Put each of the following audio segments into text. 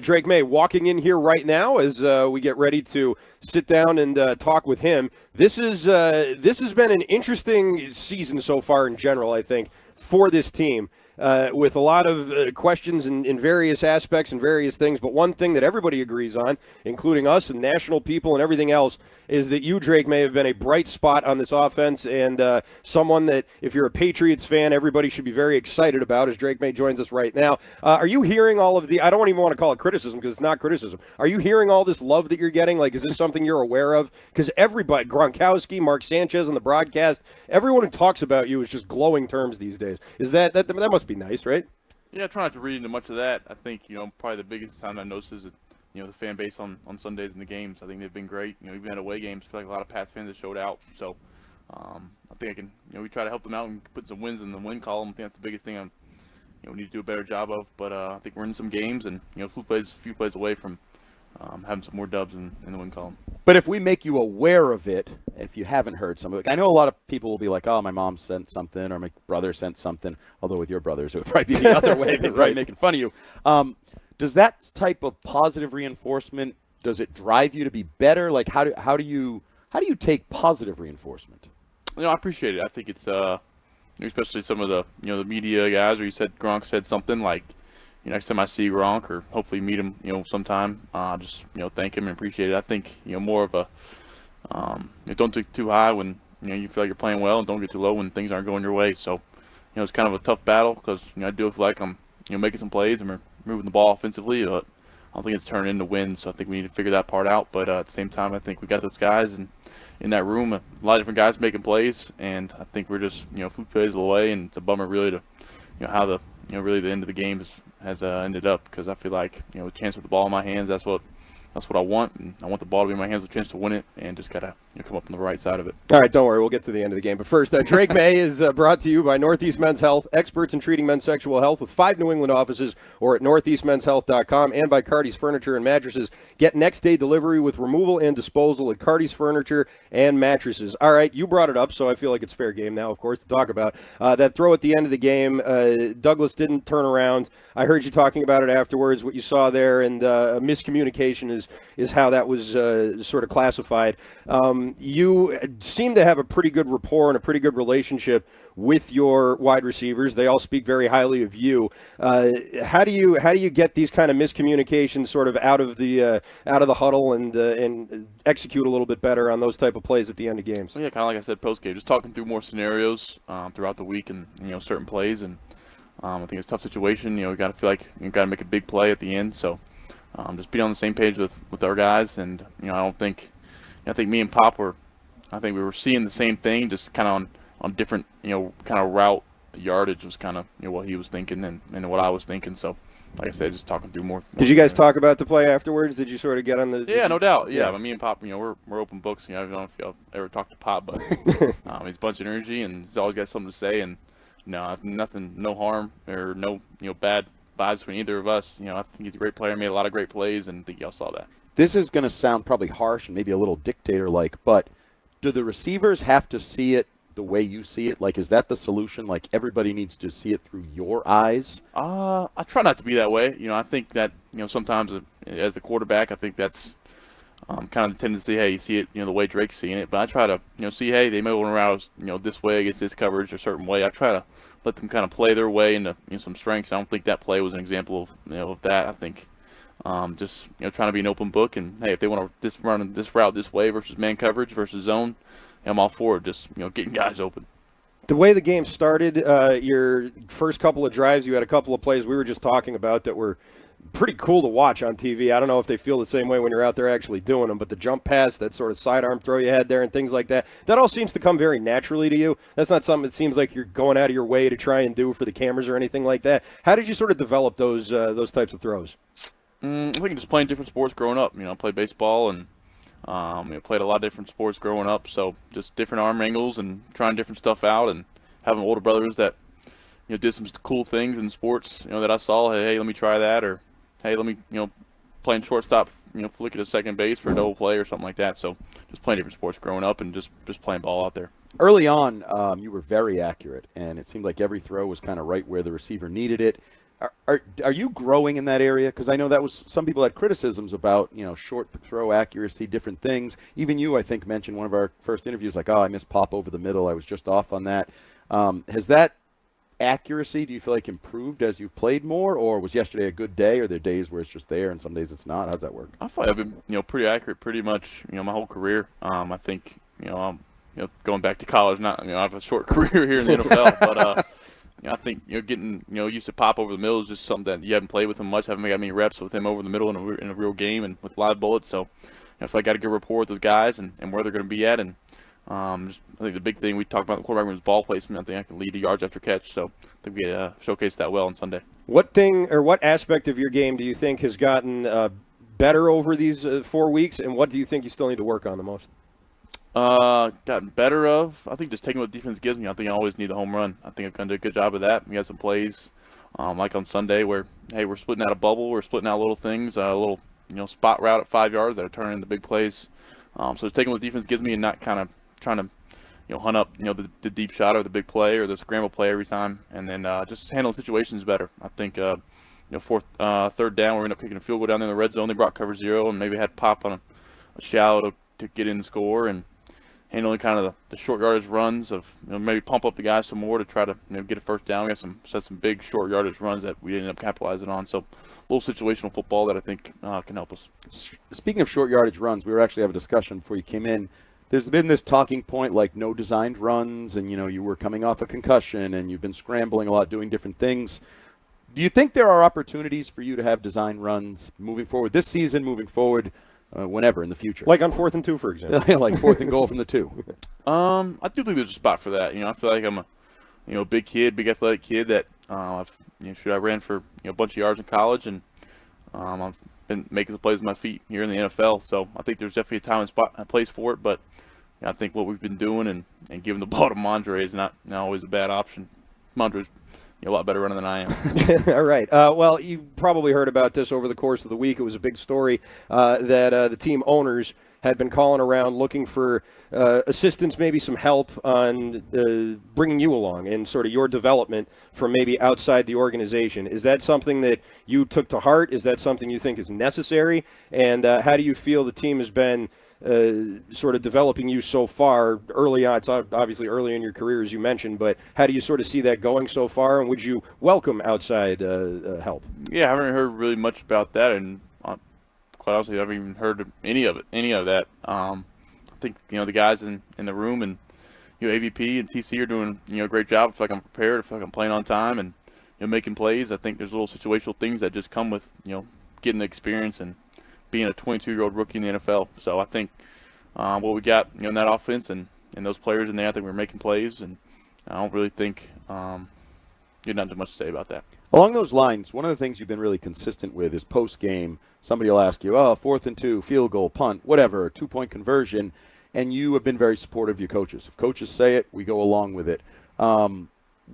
Drake Maye walking in here right now as we get ready to sit down and talk with him. This has been an interesting season so far in general, I think, for this team. With a lot of questions in various aspects and various things. But one thing that everybody agrees on, including us and national people and everything else, is that you, Drake, may have been a bright spot on this offense and someone that, if you're a Patriots fan, everybody should be very excited about as Drake Maye joins us right now. Are you hearing all of the, I don't even want to call it criticism because it's not criticism. Are you hearing all this love that you're getting? Like, is this something you're aware of? Because everybody, Gronkowski, Mark Sanchez on the broadcast, everyone who talks about you is just glowing terms these days. Is that must be nice, right? Yeah, I try not to read into much of that. I think, probably the biggest time I noticed is, the fan base on Sundays in the games. I think they've been great. Even at away games, I feel like a lot of Pats fans have showed out. So I think I can, we try to help them out and put some wins in the win column. I think that's the biggest thing we need to do a better job of. But I think we're in some games and, a few plays away from having some more dubs in the win column. But if we make you aware of it, if you haven't heard something, I know a lot of people will be like, oh, my mom sent something or my brother sent something, although with your brothers it would probably be the other way. They're probably making fun of you. Does that type of positive reinforcement, does it drive you to be better? Like, how do you take positive reinforcement? I appreciate it. I think it's, especially some of the, the media guys, or you said Gronk said something like, next time I see Gronk or hopefully meet him, sometime, just, thank him and appreciate it. I think, more of a, don't take too high when, you feel like you're playing well, and don't get too low when things aren't going your way. So, it's kind of a tough battle because, I do feel like I'm, making some plays and we're moving the ball offensively, but I don't think it's turning into wins. So I think we need to figure that part out. But at the same time, I think we got those guys in that room, a lot of different guys making plays, and I think we're just, fluke plays away, and it's a bummer really to, how the, really the end of the game has ended up, because I feel like, a chance with the ball in my hands, that's what I want, and I want the ball to be in my hands with a chance to win it, and just gotta come up on the right side of it. All right, don't worry, we'll get to the end of the game. But first, Drake Maye is brought to you by Northeast Men's Health, experts in treating men's sexual health with 5 New England offices, or at northeastmenshealth.com, and by Cardi's Furniture and Mattresses. Get next-day delivery with removal and disposal at Cardi's Furniture and Mattresses. All right, you brought it up, so I feel like it's fair game now, of course, to talk about. That throw at the end of the game, Douglas didn't turn around. I heard you talking about it afterwards, what you saw there, and miscommunication is how that was sort of classified. You seem to have a pretty good rapport and a pretty good relationship with your wide receivers. They all speak very highly of you. How do you get these kind of miscommunications sort of out of the huddle and execute a little bit better on those type of plays at the end of games? Well, yeah, kind of like I said post game, just talking through more scenarios throughout the week and certain plays, and I think it's a tough situation. We got to feel like you got to make a big play at the end. So just be on the same page with our guys, and I think me and Pop we were seeing the same thing, just kind of on different kind of route yardage was kind of what he was thinking and what I was thinking. So like I said, just talking through more. Did you guys talk about the play afterwards? Did you sort of get on the? Yeah, no doubt. Yeah, but me and Pop, we're open books. I don't know if y'all ever talked to Pop, but he's a bunch of energy and he's always got something to say, and nothing, no harm or no bad vibes between either of us. I think he's a great player, made a lot of great plays, and I think y'all saw that. This is going to sound probably harsh and maybe a little dictator-like, but do the receivers have to see it the way you see it? Like, is that the solution? Like, everybody needs to see it through your eyes? I try not to be that way. I think that, sometimes as the quarterback, I think that's kind of the tendency, hey, you see it, the way Drake's seeing it. But I try to, see, hey, they may want to route, this way against this coverage or a certain way. I try to let them kind of play their way into some strengths. I don't think that play was an example of, of that. I think just, trying to be an open book. And, hey, if they want to run this route this way versus man coverage versus zone, I'm all for it, just, getting guys open. The way the game started, your first couple of drives, you had a couple of plays we were just talking about that were pretty cool to watch on TV. I don't know if they feel the same way when you're out there actually doing them, but the jump pass, that sort of sidearm throw you had there and things like that, that all seems to come very naturally to you. That's not something that seems like you're going out of your way to try and do for the cameras or anything like that. How did you sort of develop those types of throws? I think just playing different sports growing up. I played baseball and played a lot of different sports growing up, so just different arm angles and trying different stuff out, and having older brothers that did some cool things in sports that I saw. Hey, let me try that, or hey, let me playing shortstop, flick it to second base for a double play or something like that. So just playing different sports growing up and just playing ball out there. Early on, you were very accurate, and it seemed like every throw was kind of right where the receiver needed it. Are you growing in that area? Because I know that was some people had criticisms about, short throw accuracy, different things. Even you, I think, mentioned one of our first interviews, like, oh, I missed pop over the middle. I was just off on that. Has that accuracy, do you feel like, improved as you've played more, or was yesterday a good day? Or are there days where it's just there and some days it's not? How does that work? I feel like I've been, pretty accurate pretty much, my whole career. I think, going back to college, I have a short career here in the NFL, but I think getting used to pop over the middle is just something that you haven't played with him much. Haven't got many reps with him over the middle in a real game and with live bullets. So I feel like I got a good rapport with those guys and where they're going to be at. And I think the big thing we talked about in the quarterback room is ball placement. I think I can lead to yards after catch. So I think we showcased that well on Sunday. What aspect of your game do you think has gotten better over these 4 weeks, and what do you think you still need to work on the most? Gotten better of, I think, just taking what defense gives me. I think I always need a home run. I think I've done a good job of that. We had some plays, like on Sunday, where, hey, we're splitting out a bubble, we're splitting out little things, a little, spot route at 5 yards that are turning into big plays. So it's taking what defense gives me and not kind of trying to, hunt up, the deep shot or the big play or the scramble play every time, and then just handling situations better. I think, third down, we ended up kicking a field goal down there in the red zone. They brought cover 0 and maybe had pop on a shallow to get in the score, and handling kind of the short yardage runs of maybe pump up the guys some more to try to get a first down. We had some big short yardage runs that we ended up capitalizing on. So a little situational football that I think can help us. Speaking of short yardage runs, we were actually having a discussion before you came in. There's been this talking point like no designed runs, and you were coming off a concussion and you've been scrambling a lot, doing different things. Do you think there are opportunities for you to have design runs moving forward this season, moving forward? Whenever in the future, like on 4th and 2, for example, like 4th and goal from the 2. I do think there's a spot for that. I feel like I'm a big kid, big athletic kid that I ran for a bunch of yards in college, and I've been making some plays with my feet here in the NFL. So I think there's definitely a time and spot and place for it. But I think what we've been doing and giving the ball to Mondre is not always a bad option. Mondre's a lot better runner than I am. All right. Well, you probably heard about this over the course of the week. It was a big story that the team owners had been calling around looking for assistance, maybe some help on bringing you along in sort of your development from maybe outside the organization. Is that something that you took to heart? Is that something you think is necessary? And how do you feel the team has been sort of developing you so far early on? It's obviously early in your career, as you mentioned, but how do you sort of see that going so far, and would you welcome outside help? Yeah, I haven't heard really much about that, and quite honestly, I haven't even heard of any of that. I think the guys in the room and AVP and TC are doing a great job. I feel like I'm prepared. I feel like I'm playing on time and making plays. I think there's little situational things that just come with getting the experience and being a 22-year-old rookie in the NFL. So I think what we got in that offense and those players in there, I think we're making plays, and I don't really think you're not too much to say about that. Along those lines, one of the things you've been really consistent with is post-game, somebody will ask you, 4th and 2, field goal, punt, whatever, 2-point conversion, and you have been very supportive of your coaches. If coaches say it, we go along with it.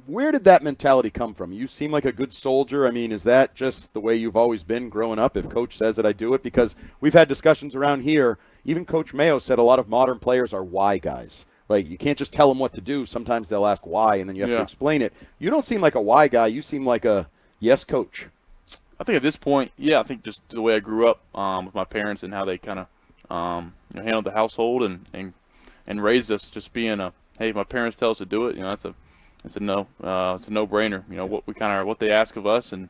Where did that mentality come from? You seem like a good soldier. I mean, is that just the way you've always been growing up? If coach says it, I do it. Because we've had discussions around here. Even Coach Mayo said a lot of modern players are why guys. Right? You can't just tell them what to do. Sometimes they'll ask why, and then you have to explain it. You don't seem like a why guy. You seem like a yes coach. I think at this point, I think just the way I grew up with my parents and how they kind of handled the household and raised us, just being hey, if my parents tell us to do it, it's a no-brainer. What they ask of us, and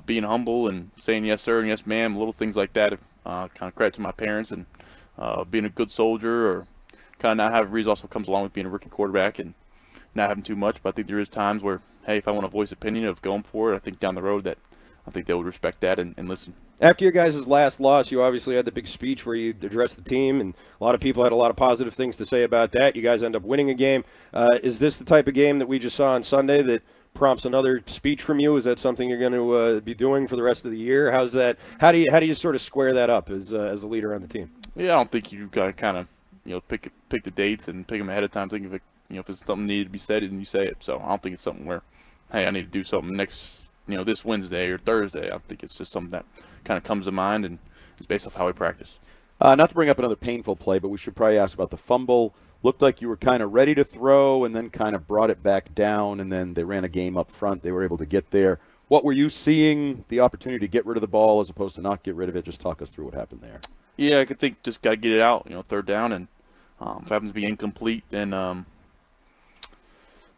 being humble and saying yes sir and yes ma'am, little things like that. Kind of credit to my parents, and being a good soldier, or kind of not having resources also comes along with being a rookie quarterback and not having too much. But I think there is times where, hey, if I want to voice opinion of going for it, I think down the road that I think they would respect that and listen. After your guys' last loss, you obviously had the big speech where you addressed the team, and a lot of people had a lot of positive things to say about that. You guys end up winning a game. Is this the type of game that we just saw on Sunday that prompts another speech from you? Is that something you're going to be doing for the rest of the year? How's that? How do you sort of square that up as a leader on the team? Yeah, I don't think you've got to kind of pick the dates and pick them ahead of time. Think of it, if it's something needed to be said, then you say it. So I don't think it's something where, hey, I need to do something next, this Wednesday or Thursday. I think it's just something that kind of comes to mind and is based off how we practice. Not to bring up another painful play, but we should probably ask about the fumble. Looked like you were kind of ready to throw and then kind of brought it back down, and then they ran a game up front. They were able to get there. What were you seeing the opportunity to get rid of the ball as opposed to not get rid of it? Just talk us through what happened there. Yeah, I could think just got to get it out, third down, and if it happens to be incomplete, then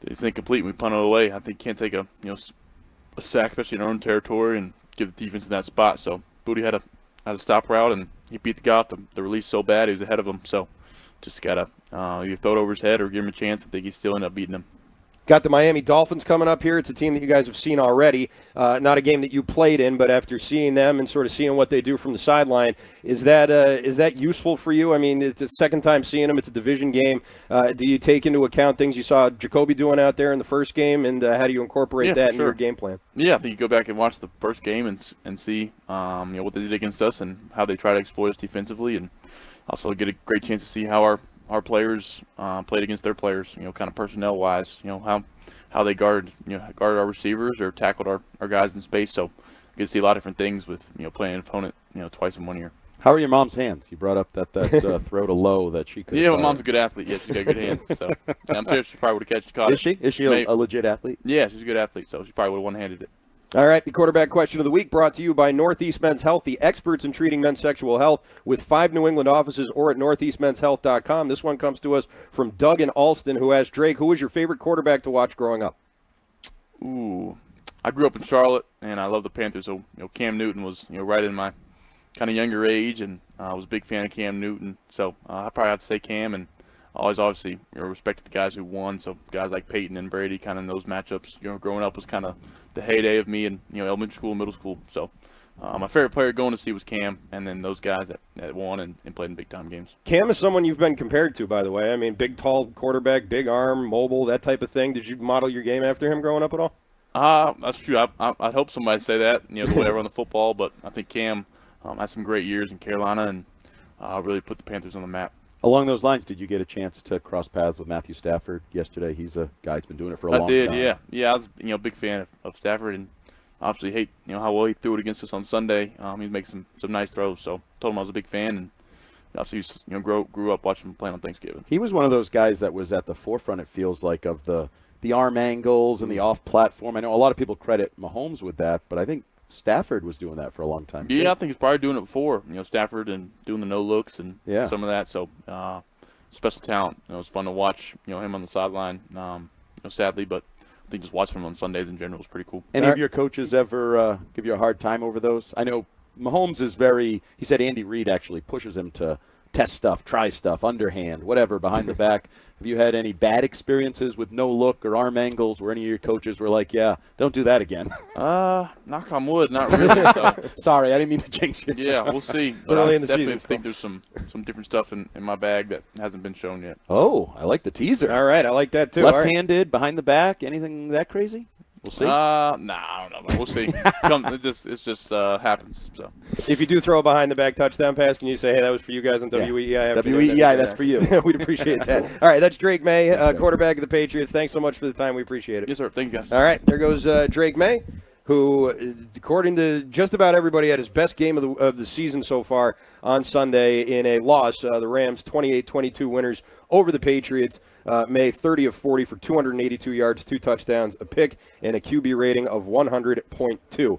it's incomplete and we punt it away. I think can't take a sack, especially in our own territory, and give the defense in that spot. So Booty had a stop route, and he beat the guy off the release so bad he was ahead of him. So just got to either throw it over his head or give him a chance. I think he still ended up beating him. Got the Miami Dolphins coming up here. It's a team that you guys have seen already. Not a game that you played in, but after seeing them and sort of seeing what they do from the sideline, is that useful for you? I mean, it's the second time seeing them. It's a division game. Do you take into account things you saw Jacoby doing out there in the first game, and how do you incorporate that into your game plan? Yeah, I think you go back and watch the first game and see what they did against us and how they try to exploit us defensively, and also get a great chance to see how our players played against their players, kind of personnel-wise, how they guarded our receivers or tackled our guys in space. So you get to see a lot of different things with, playing an opponent, twice in 1 year. How are your mom's hands? You brought up that throw to low that she could. Yeah, my mom's a good athlete. Yeah, she's got good hands. So I'm sure she probably would have caught it. Is she? Is she a legit athlete? Yeah, she's a good athlete, so she probably would have one-handed it. All right, the quarterback question of the week brought to you by Northeast Men's Health, the experts in treating men's sexual health with 5 New England offices or at northeastmenshealth.com. This one comes to us from Doug in Alston, who asked, Drake, who was your favorite quarterback to watch growing up? Ooh, I grew up in Charlotte, and I love the Panthers. So, Cam Newton was, right in my kind of younger age, and I was a big fan of Cam Newton. So I probably have to say Cam, and always obviously respected the guys who won. So guys like Peyton and Brady, kind of in those matchups, growing up was kind of the heyday of me in elementary school, middle school. So my favorite player going to see was Cam, and then those guys that won and played in big time games. Cam is someone you've been compared to, by the way. I mean, big, tall quarterback, big arm, mobile, that type of thing. Did you model your game after him growing up at all? That's true. I hope somebody say that, the way I run the football. But I think Cam had some great years in Carolina and really put the Panthers on the map. Along those lines, did you get a chance to cross paths with Matthew Stafford yesterday? He's a guy who's been doing it for a long time. I did, yeah. I was, a big fan of Stafford, and obviously hate, how well he threw it against us on Sunday. He makes some nice throws, so told him I was a big fan, and obviously, grew up watching him play on Thanksgiving. He was one of those guys that was at the forefront, it feels like, of the arm angles and the off-platform. I know a lot of people credit Mahomes with that, but I think Stafford was doing that for a long time, too. Yeah, I think he's probably doing it before, Stafford, and doing the no-looks and some of that. So, special talent. It's fun to watch, him on the sideline, sadly, but I think just watching him on Sundays in general is pretty cool. Any of your coaches ever give you a hard time over those? I know Mahomes is he said Andy Reid actually pushes him to test stuff, try stuff, underhand, whatever, behind the back. Have you had any bad experiences with no look or arm angles where any of your coaches were like, yeah, don't do that again? Knock on wood, not really. So. Sorry, I didn't mean to jinx you. Yeah, we'll see. But early in the definitely season, think there's some different stuff in my bag that hasn't been shown yet. Oh, I like the teaser. All right, I like that too. Left-handed, behind the back, anything that crazy? We'll see. I don't know. But we'll see. It just happens. So if you do throw a behind-the-back touchdown pass, can you say, hey, that was for you guys on WEEI Afternoons? WEEI, that's for you. We'd appreciate that. All right, that's Drake Maye, quarterback of the Patriots. Thanks so much for the time. We appreciate it. Yes, sir. Thank you, guys. All right, there goes Drake Maye, who, according to just about everybody, had his best game of the season so far on Sunday in a loss. The Rams 28-22 winners over the Patriots. Maye 30 of 40 for 282 yards, 2 touchdowns, a pick, and a QB rating of 100.2.